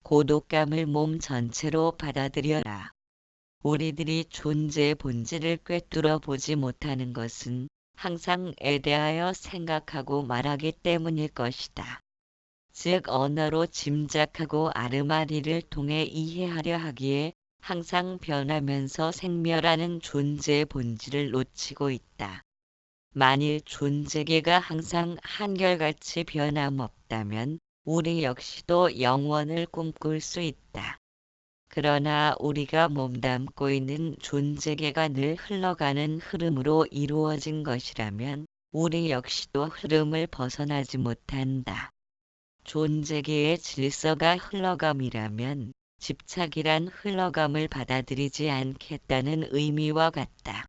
고독감을 몸 전체로 받아들여라. 우리들이 존재의 본질을 꿰뚫어 보지 못하는 것은 항상 에 대하여 생각하고 말하기 때문일 것이다. 즉 언어로 짐작하고 아르마리를 통해 이해하려 하기에 항상 변하면서 생멸하는 존재의 본질을 놓치고 있다. 만일 존재계가 항상 한결같이 변함없다면 우리 역시도 영원을 꿈꿀 수 있다. 그러나 우리가 몸담고 있는 존재계가 늘 흘러가는 흐름으로 이루어진 것이라면 우리 역시도 흐름을 벗어나지 못한다. 존재계의 질서가 흘러감이라면 집착이란 흘러감을 받아들이지 않겠다는 의미와 같다.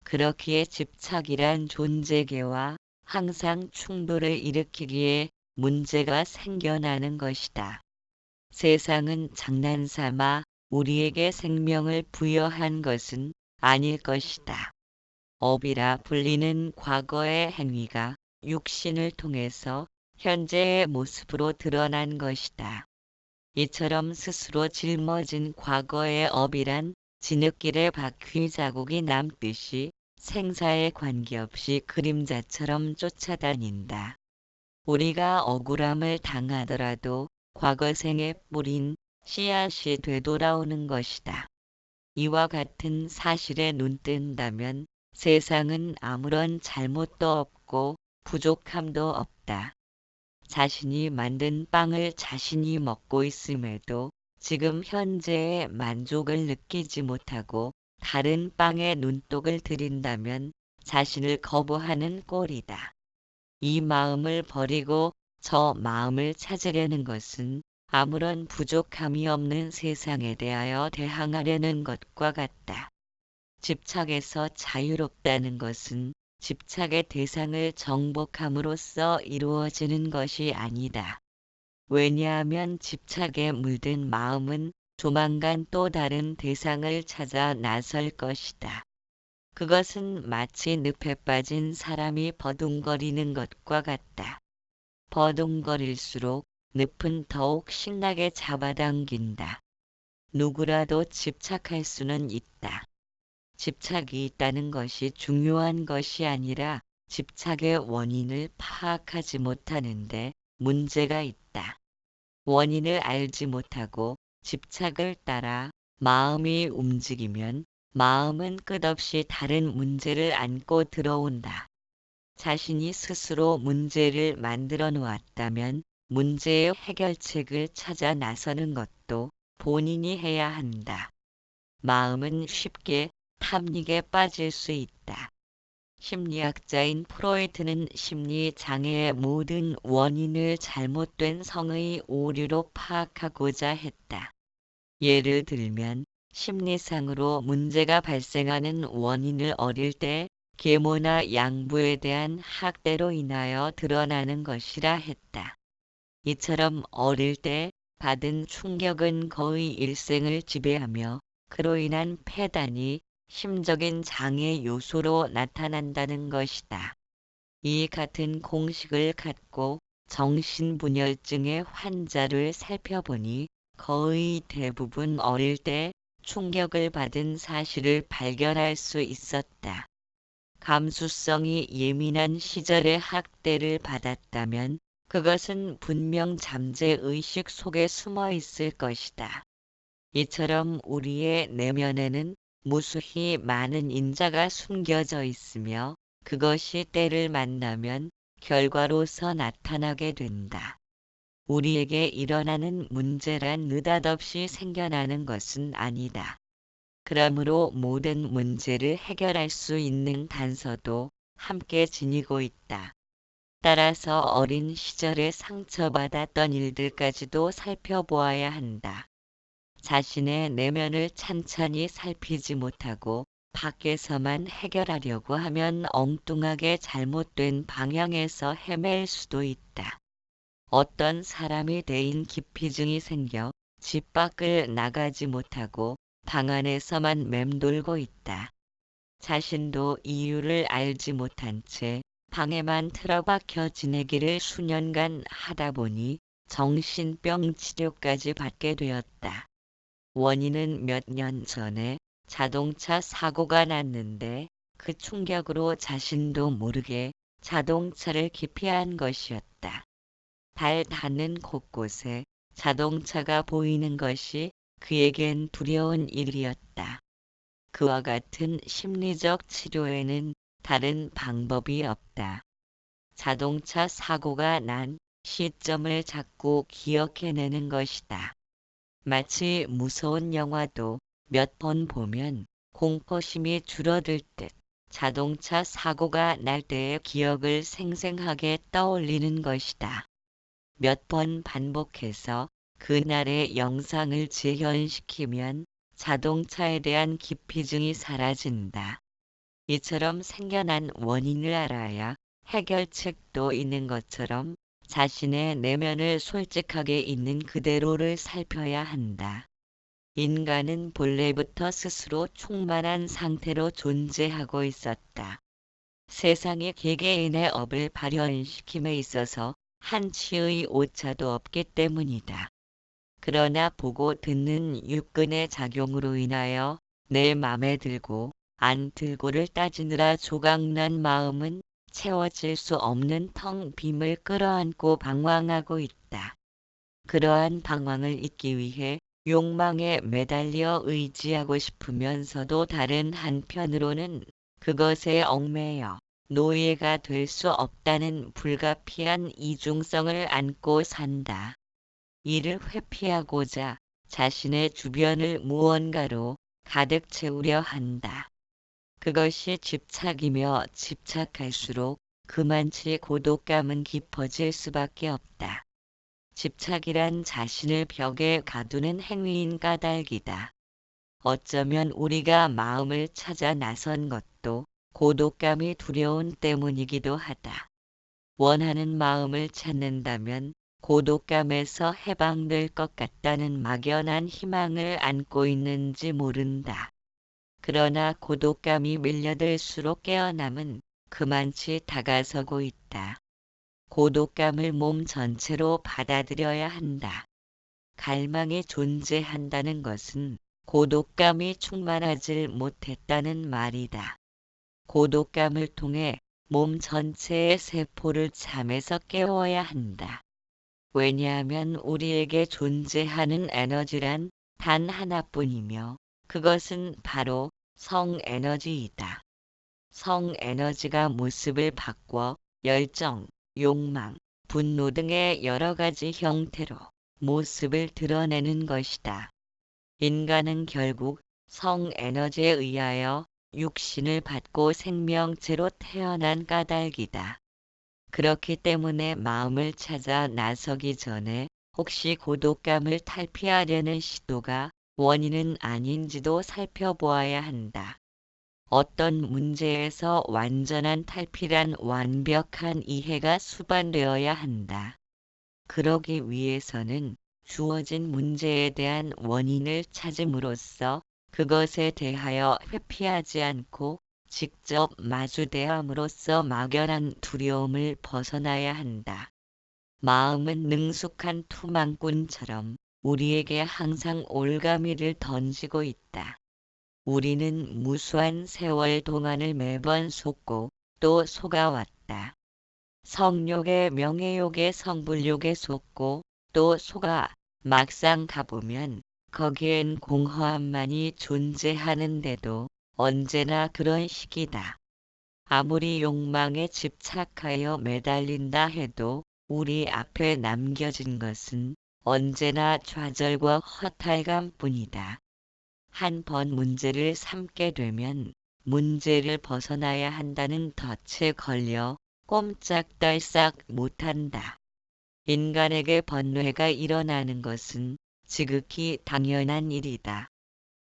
그렇기에 집착이란 존재계와 항상 충돌을 일으키기에 문제가 생겨나는 것이다. 세상은 장난삼아 우리에게 생명을 부여한 것은 아닐 것이다. 업이라 불리는 과거의 행위가 육신을 통해서 현재의 모습으로 드러난 것이다. 이처럼 스스로 짊어진 과거의 업이란 진흙길에 바퀴 자국이 남듯이 생사에 관계없이 그림자처럼 쫓아다닌다. 우리가 억울함을 당하더라도 과거 생에 뿌린 씨앗이 되돌아오는 것이다. 이와 같은 사실에 눈뜬다면 세상은 아무런 잘못도 없고 부족함도 없다. 자신이 만든 빵을 자신이 먹고 있음에도 지금 현재의 만족을 느끼지 못하고 다른 빵에 눈독을 들인다면 자신을 거부하는 꼴이다. 이 마음을 버리고 저 마음을 찾으려는 것은 아무런 부족함이 없는 세상에 대하여 대항하려는 것과 같다. 집착에서 자유롭다는 것은 집착의 대상을 정복함으로써 이루어지는 것이 아니다. 왜냐하면 집착에 물든 마음은 조만간 또 다른 대상을 찾아 나설 것이다. 그것은 마치 늪에 빠진 사람이 버둥거리는 것과 같다. 버둥거릴수록 늪은 더욱 신나게 잡아당긴다. 누구라도 집착할 수는 있다. 집착이 있다는 것이 중요한 것이 아니라 집착의 원인을 파악하지 못하는데 문제가 있다. 원인을 알지 못하고 집착을 따라 마음이 움직이면 마음은 끝없이 다른 문제를 안고 들어온다. 자신이 스스로 문제를 만들어 놓았다면 문제의 해결책을 찾아 나서는 것도 본인이 해야 한다. 마음은 쉽게 탐닉에 빠질 수 있다. 심리학자인 프로이트는 심리장애의 모든 원인을 잘못된 성의 오류로 파악하고자 했다. 예를 들면 심리상으로 문제가 발생하는 원인을 어릴 때 계모나 양부에 대한 학대로 인하여 드러나는 것이라 했다. 이처럼 어릴 때 받은 충격은 거의 일생을 지배하며 그로 인한 폐단이 심적인 장애 요소로 나타난다는 것이다. 이 같은 공식을 갖고 정신분열증의 환자를 살펴보니 거의 대부분 어릴 때 충격을 받은 사실을 발견할 수 있었다. 감수성이 예민한 시절에 학대를 받았다면 그것은 분명 잠재의식 속에 숨어 있을 것이다. 이처럼 우리의 내면에는 무수히 많은 인자가 숨겨져 있으며 그것이 때를 만나면 결과로서 나타나게 된다. 우리에게 일어나는 문제란 느닷없이 생겨나는 것은 아니다. 그러므로 모든 문제를 해결할 수 있는 단서도 함께 지니고 있다. 따라서 어린 시절에 상처받았던 일들까지도 살펴보아야 한다. 자신의 내면을 찬찬히 살피지 못하고 밖에서만 해결하려고 하면 엉뚱하게 잘못된 방향에서 헤맬 수도 있다. 어떤 사람이 대인 기피증이 생겨 집 밖을 나가지 못하고 방 안에서만 맴돌고 있다. 자신도 이유를 알지 못한 채 방에만 틀어박혀 지내기를 수년간 하다 보니 정신병 치료까지 받게 되었다. 원인은 몇 년 전에 자동차 사고가 났는데 그 충격으로 자신도 모르게 자동차를 기피한 것이었다. 달 닿는 곳곳에 자동차가 보이는 것이 그에겐 두려운 일이었다. 그와 같은 심리적 치료에는 다른 방법이 없다. 자동차 사고가 난 시점을 자꾸 기억해내는 것이다. 마치 무서운 영화도 몇 번 보면 공포심이 줄어들 듯 자동차 사고가 날 때의 기억을 생생하게 떠올리는 것이다. 몇 번 반복해서 그날의 영상을 재현시키면 자동차에 대한 기피증이 사라진다. 이처럼 생겨난 원인을 알아야 해결책도 있는 것처럼 자신의 내면을 솔직하게 있는 그대로를 살펴야 한다. 인간은 본래부터 스스로 충만한 상태로 존재하고 있었다. 세상의 개개인의 업을 발현시킴에 있어서 한치의 오차도 없기 때문이다. 그러나 보고 듣는 육근의 작용으로 인하여 내 맘에 들고 안 들고를 따지느라 조각난 마음은 채워질 수 없는 텅 빔을 끌어안고 방황하고 있다. 그러한 방황을 잊기 위해 욕망에 매달려 의지하고 싶으면서도 다른 한편으로는 그것에 얽매여 노예가 될 수 없다는 불가피한 이중성을 안고 산다. 이를 회피하고자 자신의 주변을 무언가로 가득 채우려 한다. 그것이 집착이며 집착할수록 그만치 고독감은 깊어질 수밖에 없다. 집착이란 자신을 벽에 가두는 행위인 까닭이다. 어쩌면 우리가 마음을 찾아 나선 것도 고독감이 두려운 때문이기도 하다. 원하는 마음을 찾는다면 고독감에서 해방될 것 같다는 막연한 희망을 안고 있는지 모른다. 그러나 고독감이 밀려들수록 깨어남은 그만치 다가서고 있다. 고독감을 몸 전체로 받아들여야 한다. 갈망이 존재한다는 것은 고독감이 충만하질 못했다는 말이다. 고독감을 통해 몸 전체의 세포를 잠에서 깨워야 한다. 왜냐하면 우리에게 존재하는 에너지란 단 하나뿐이며 그것은 바로 성에너지이다. 성에너지가 모습을 바꿔 열정, 욕망, 분노 등의 여러 가지 형태로 모습을 드러내는 것이다. 인간은 결국 성에너지에 의하여 육신을 받고 생명체로 태어난 까닭이다. 그렇기 때문에 마음을 찾아 나서기 전에 혹시 고독감을 탈피하려는 시도가 원인은 아닌지도 살펴보아야 한다. 어떤 문제에서 완전한 탈피란 완벽한 이해가 수반되어야 한다. 그러기 위해서는 주어진 문제에 대한 원인을 찾음으로써 그것에 대하여 회피하지 않고 직접 마주대함으로써 막연한 두려움을 벗어나야 한다. 마음은 능숙한 투망꾼처럼 우리에게 항상 올가미를 던지고 있다. 우리는 무수한 세월 동안을 매번 속고 또 속아왔다. 성욕에 명예욕에 성불욕에 속고 또 속아 막상 가보면 거기엔 공허함만이 존재하는데도 언제나 그런 시기다. 아무리 욕망에 집착하여 매달린다 해도 우리 앞에 남겨진 것은 언제나 좌절과 허탈감뿐이다. 한 번 문제를 삼게 되면 문제를 벗어나야 한다는 덫에 걸려 꼼짝달싹 못한다. 인간에게 번뇌가 일어나는 것은 지극히 당연한 일이다.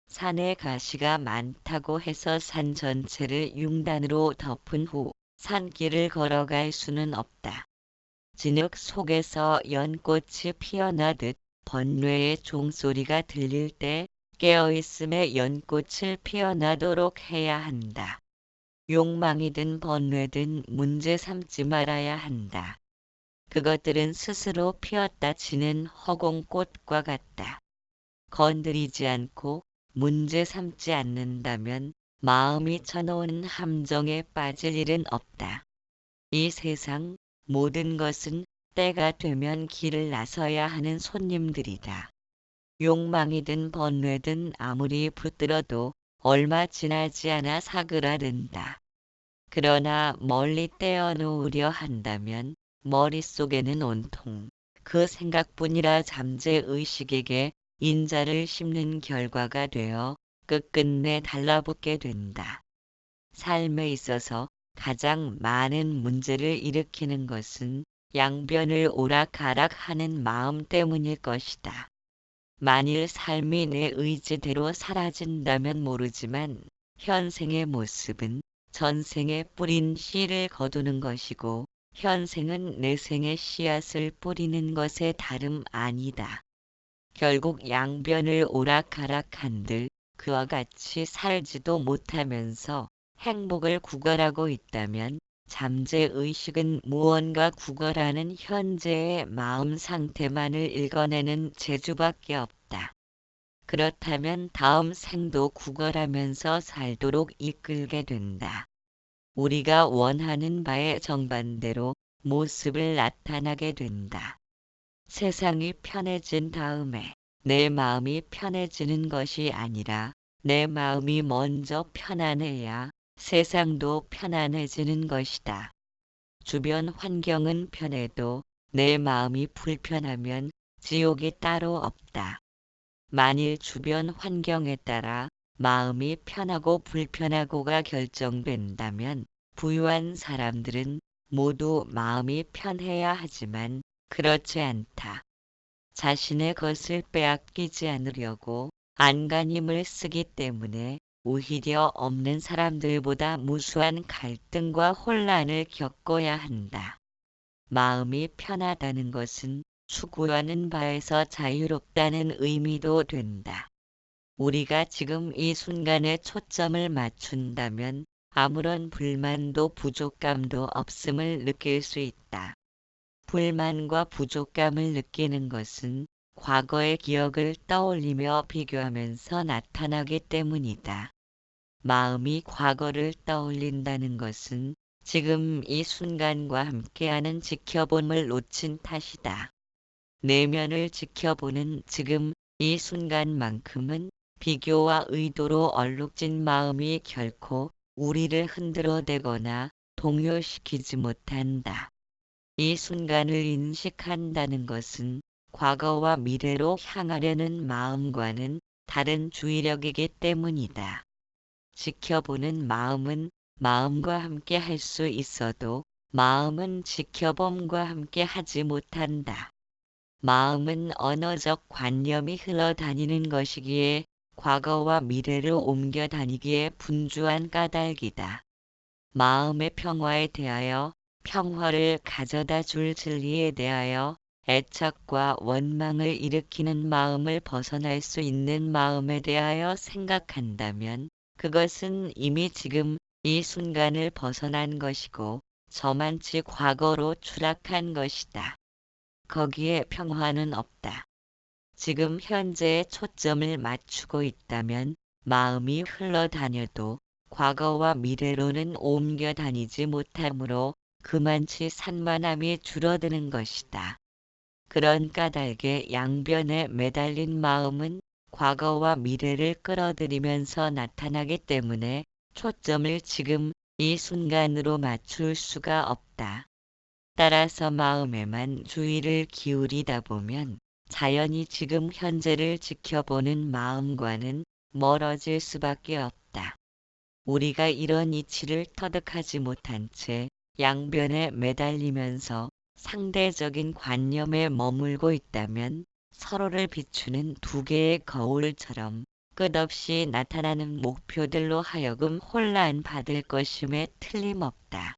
산에 가시가 많다고 해서 산 전체를 융단으로 덮은 후 산길을 걸어갈 수는 없다. 진흙 속에서 연꽃이 피어나듯 번뇌의 종소리가 들릴 때 깨어있음에 연꽃을 피어나도록 해야 한다. 욕망이든 번뇌든 문제 삼지 말아야 한다. 그것들은 스스로 피었다 지는 허공꽃과 같다. 건드리지 않고 문제 삼지 않는다면 마음이 쳐놓은 함정에 빠질 일은 없다. 이 세상 모든 것은 때가 되면 길을 나서야 하는 손님들이다. 욕망이든 번뇌든 아무리 붙들어도 얼마 지나지 않아 사그라든다. 그러나 멀리 떼어놓으려 한다면 머릿속에는 온통 그 생각뿐이라 잠재의식에게 인자를 심는 결과가 되어 끝끝내 달라붙게 된다. 삶에 있어서 가장 많은 문제를 일으키는 것은 양변을 오락가락하는 마음 때문일 것이다. 만일 삶이 내 의지대로 사라진다면 모르지만 현생의 모습은 전생에 뿌린 씨를 거두는 것이고 현생은 내생의 씨앗을 뿌리는 것에 다름 아니다. 결국 양변을 오락가락한들 그와 같이 살지도 못하면서 행복을 구걸하고 있다면 잠재의식은 무언가 구걸하는 현재의 마음 상태만을 읽어내는 재주밖에 없다. 그렇다면 다음 생도 구걸하면서 살도록 이끌게 된다. 우리가 원하는 바의 정반대로 모습을 나타나게 된다. 세상이 편해진 다음에 내 마음이 편해지는 것이 아니라 내 마음이 먼저 편안해야 세상도 편안해지는 것이다. 주변 환경은 편해도 내 마음이 불편하면 지옥이 따로 없다. 만일 주변 환경에 따라 마음이 편하고 불편하고가 결정된다면 부유한 사람들은 모두 마음이 편해야 하지만 그렇지 않다. 자신의 것을 빼앗기지 않으려고 안간힘을 쓰기 때문에 오히려 없는 사람들보다 무수한 갈등과 혼란을 겪어야 한다. 마음이 편하다는 것은 추구하는 바에서 자유롭다는 의미도 된다. 우리가 지금 이 순간에 초점을 맞춘다면 아무런 불만도 부족감도 없음을 느낄 수 있다. 불만과 부족감을 느끼는 것은 과거의 기억을 떠올리며 비교하면서 나타나기 때문이다. 마음이 과거를 떠올린다는 것은 지금 이 순간과 함께하는 지켜봄을 놓친 탓이다. 내면을 지켜보는 지금 이 순간만큼은 비교와 의도로 얼룩진 마음이 결코 우리를 흔들어대거나 동요시키지 못한다. 이 순간을 인식한다는 것은 과거와 미래로 향하려는 마음과는 다른 주의력이기 때문이다. 지켜보는 마음은 마음과 함께 할 수 있어도 마음은 지켜봄과 함께 하지 못한다. 마음은 언어적 관념이 흘러다니는 것이기에 과거와 미래로 옮겨 다니기에 분주한 까닭이다. 마음의 평화에 대하여 평화를 가져다 줄 진리에 대하여 애착과 원망을 일으키는 마음을 벗어날 수 있는 마음에 대하여 생각한다면 그것은 이미 지금 이 순간을 벗어난 것이고 저만치 과거로 추락한 것이다. 거기에 평화는 없다. 지금 현재에 초점을 맞추고 있다면 마음이 흘러다녀도 과거와 미래로는 옮겨 다니지 못하므로 그만치 산만함이 줄어드는 것이다. 그런 까닭에 양변에 매달린 마음은 과거와 미래를 끌어들이면서 나타나기 때문에 초점을 지금 이 순간으로 맞출 수가 없다. 따라서 마음에만 주의를 기울이다 보면 자연히 지금 현재를 지켜보는 마음과는 멀어질 수밖에 없다. 우리가 이런 이치를 터득하지 못한 채 양변에 매달리면서 상대적인 관념에 머물고 있다면 서로를 비추는 두 개의 거울처럼 끝없이 나타나는 목표들로 하여금 혼란받을 것임에 틀림없다.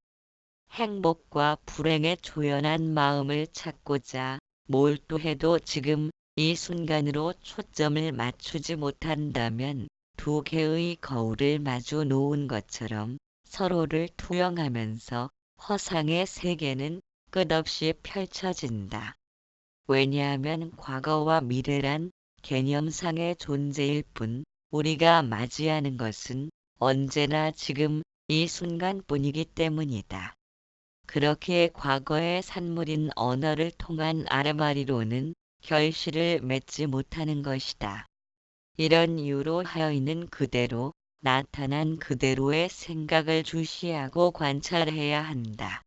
행복과 불행의 조연한 마음을 찾고자 몰두해도 지금 이 순간으로 초점을 맞추지 못한다면 두 개의 거울을 마주 놓은 것처럼 서로를 투영하면서 허상의 세계는 끝없이 펼쳐진다. 왜냐하면 과거와 미래란 개념상의 존재일 뿐 우리가 맞이하는 것은 언제나 지금 이 순간뿐이기 때문이다. 그렇게 과거의 산물인 언어를 통한 아르마리로는 결실을 맺지 못하는 것이다. 이런 이유로 하여있는 그대로 나타난 그대로의 생각을 주시하고 관찰해야 한다.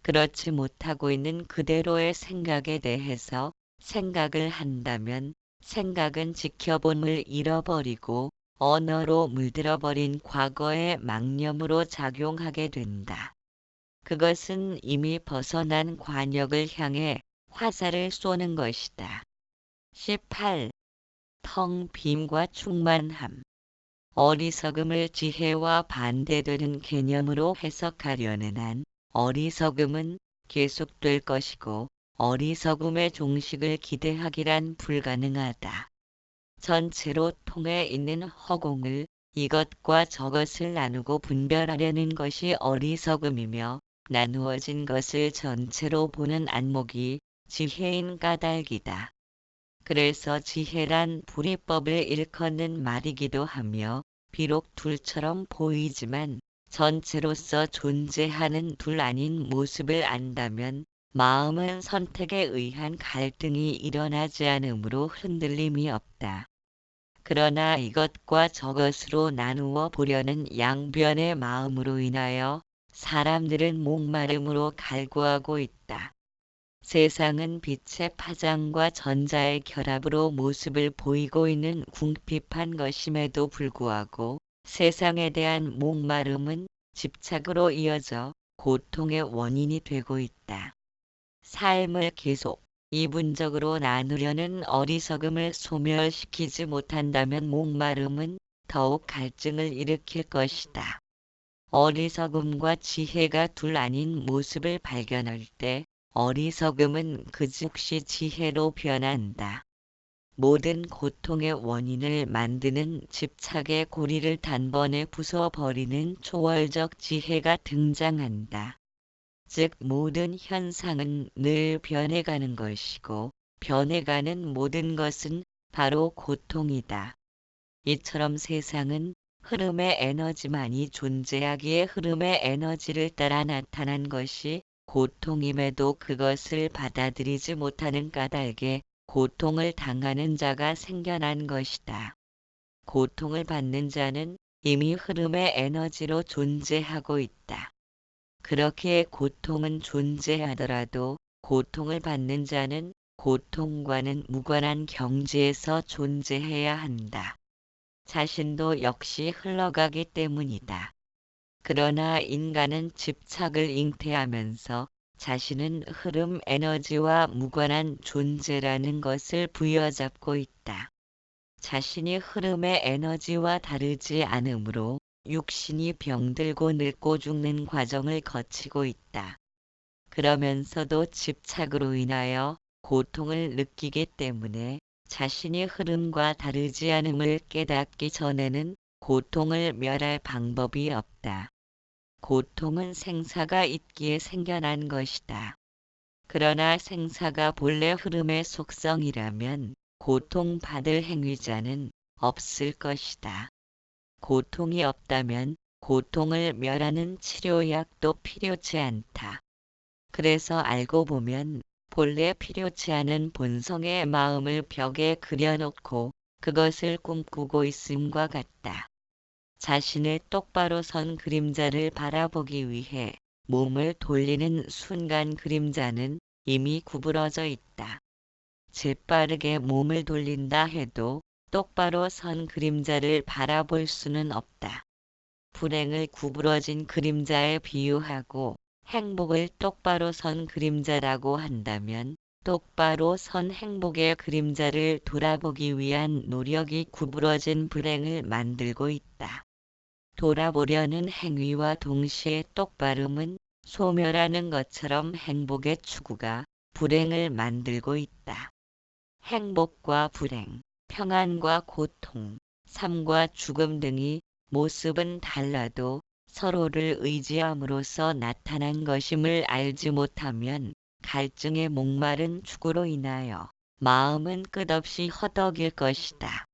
그렇지 못하고 있는 그대로의 생각에 대해서 생각을 한다면 생각은 지켜봄을 잃어버리고 언어로 물들어버린 과거의 망념으로 작용하게 된다. 그것은 이미 벗어난 관역을 향해 화살을 쏘는 것이다. 18. 텅 빔과 충만함. 어리석음을 지혜와 반대되는 개념으로 해석하려는 한 어리석음은 계속될 것이고 어리석음의 종식을 기대하기란 불가능하다. 전체로 통해 있는 허공을 이것과 저것을 나누고 분별하려는 것이 어리석음이며 나누어진 것을 전체로 보는 안목이 지혜인 까닭이다. 그래서 지혜란 불이법을 일컫는 말이기도 하며 비록 둘처럼 보이지만 전체로서 존재하는 둘 아닌 모습을 안다면 마음은 선택에 의한 갈등이 일어나지 않으므로 흔들림이 없다. 그러나 이것과 저것으로 나누어 보려는 양변의 마음으로 인하여 사람들은 목마름으로 갈구하고 있다. 세상은 빛의 파장과 전자의 결합으로 모습을 보이고 있는 궁핍한 것임에도 불구하고 세상에 대한 목마름은 집착으로 이어져 고통의 원인이 되고 있다. 삶을 계속 이분적으로 나누려는 어리석음을 소멸시키지 못한다면 목마름은 더욱 갈증을 일으킬 것이다. 어리석음과 지혜가 둘 아닌 모습을 발견할 때 어리석음은 그 즉시 지혜로 변한다. 모든 고통의 원인을 만드는 집착의 고리를 단번에 부숴버리는 초월적 지혜가 등장한다. 즉 모든 현상은 늘 변해가는 것이고 변해가는 모든 것은 바로 고통이다. 이처럼 세상은 흐름의 에너지만이 존재하기에 흐름의 에너지를 따라 나타난 것이 고통임에도 그것을 받아들이지 못하는 까닭에 고통을 당하는 자가 생겨난 것이다. 고통을 받는 자는 이미 흐름의 에너지로 존재하고 있다. 그렇게 고통은 존재하더라도 고통을 받는 자는 고통과는 무관한 경지에서 존재해야 한다. 자신도 역시 흘러가기 때문이다. 그러나 인간은 집착을 잉태하면서 자신은 흐름 에너지와 무관한 존재라는 것을 부여잡고 있다. 자신이 흐름의 에너지와 다르지 않으므로 육신이 병들고 늙고 죽는 과정을 거치고 있다. 그러면서도 집착으로 인하여 고통을 느끼기 때문에 자신이 흐름과 다르지 않음을 깨닫기 전에는 고통을 멸할 방법이 없다. 고통은 생사가 있기에 생겨난 것이다. 그러나 생사가 본래 흐름의 속성이라면 고통받을 행위자는 없을 것이다. 고통이 없다면 고통을 멸하는 치료약도 필요치 않다. 그래서 알고 보면 본래 필요치 않은 본성의 마음을 벽에 그려놓고 그것을 꿈꾸고 있음과 같다. 자신의 똑바로 선 그림자를 바라보기 위해 몸을 돌리는 순간 그림자는 이미 구부러져 있다. 재빠르게 몸을 돌린다 해도 똑바로 선 그림자를 바라볼 수는 없다. 불행을 구부러진 그림자에 비유하고 행복을 똑바로 선 그림자라고 한다면 똑바로 선 행복의 그림자를 돌아보기 위한 노력이 구부러진 불행을 만들고 있다. 돌아보려는 행위와 동시에 똑바름은 소멸하는 것처럼 행복의 추구가 불행을 만들고 있다. 행복과 불행, 평안과 고통, 삶과 죽음 등이 모습은 달라도 서로를 의지함으로써 나타난 것임을 알지 못하면 갈증의 목마른 추구로 인하여 마음은 끝없이 허덕일 것이다.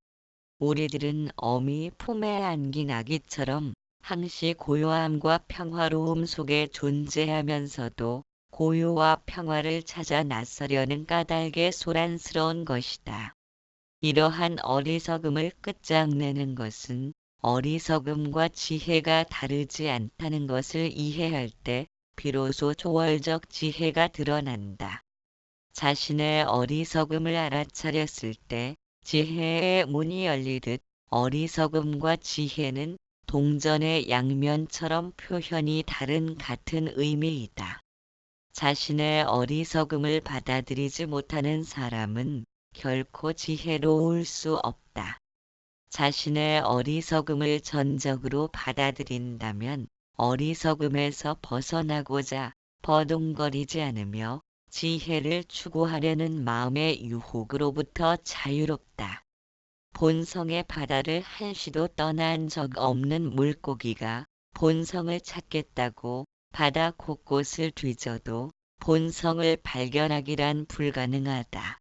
우리들은 어미 품에 안긴 아기처럼 항시 고요함과 평화로움 속에 존재하면서도 고요와 평화를 찾아 나서려는 까닭에 소란스러운 것이다. 이러한 어리석음을 끝장내는 것은 어리석음과 지혜가 다르지 않다는 것을 이해할 때 비로소 초월적 지혜가 드러난다. 자신의 어리석음을 알아차렸을 때 지혜의 문이 열리듯 어리석음과 지혜는 동전의 양면처럼 표현이 다른 같은 의미이다. 자신의 어리석음을 받아들이지 못하는 사람은 결코 지혜로울 수 없다. 자신의 어리석음을 전적으로 받아들인다면 어리석음에서 벗어나고자 버둥거리지 않으며 지혜를 추구하려는 마음의 유혹으로부터 자유롭다. 본성의 바다를 한시도 떠난 적 없는 물고기가 본성을 찾겠다고 바다 곳곳을 뒤져도 본성을 발견하기란 불가능하다.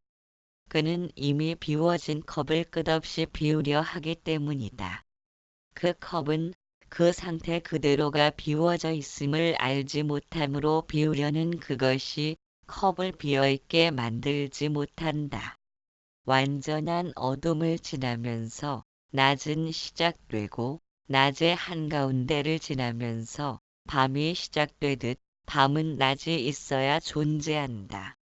그는 이미 비워진 컵을 끝없이 비우려 하기 때문이다. 그 컵은 그 상태 그대로가 비워져 있음을 알지 못함으로 비우려는 그것이 컵을 비어있게 만들지 못한다. 완전한 어둠을 지나면서 낮은 시작되고 낮의 한가운데를 지나면서 밤이 시작되듯 밤은 낮이 있어야 존재한다.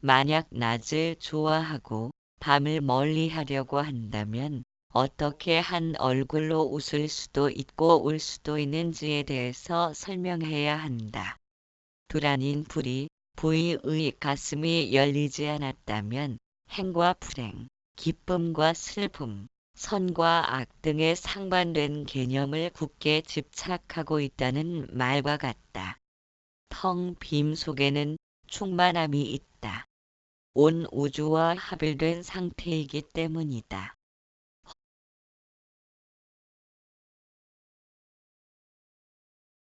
만약 낮을 좋아하고 밤을 멀리하려고 한다면 어떻게 한 얼굴로 웃을 수도 있고 울 수도 있는지에 대해서 설명해야 한다. 둘 아닌 불이 부의의 가슴이 열리지 않았다면 행과 불행, 기쁨과 슬픔, 선과 악 등의 상반된 개념을 굳게 집착하고 있다는 말과 같다. 텅 빔 속에는 충만함이 있다. 온 우주와 합일된 상태이기 때문이다.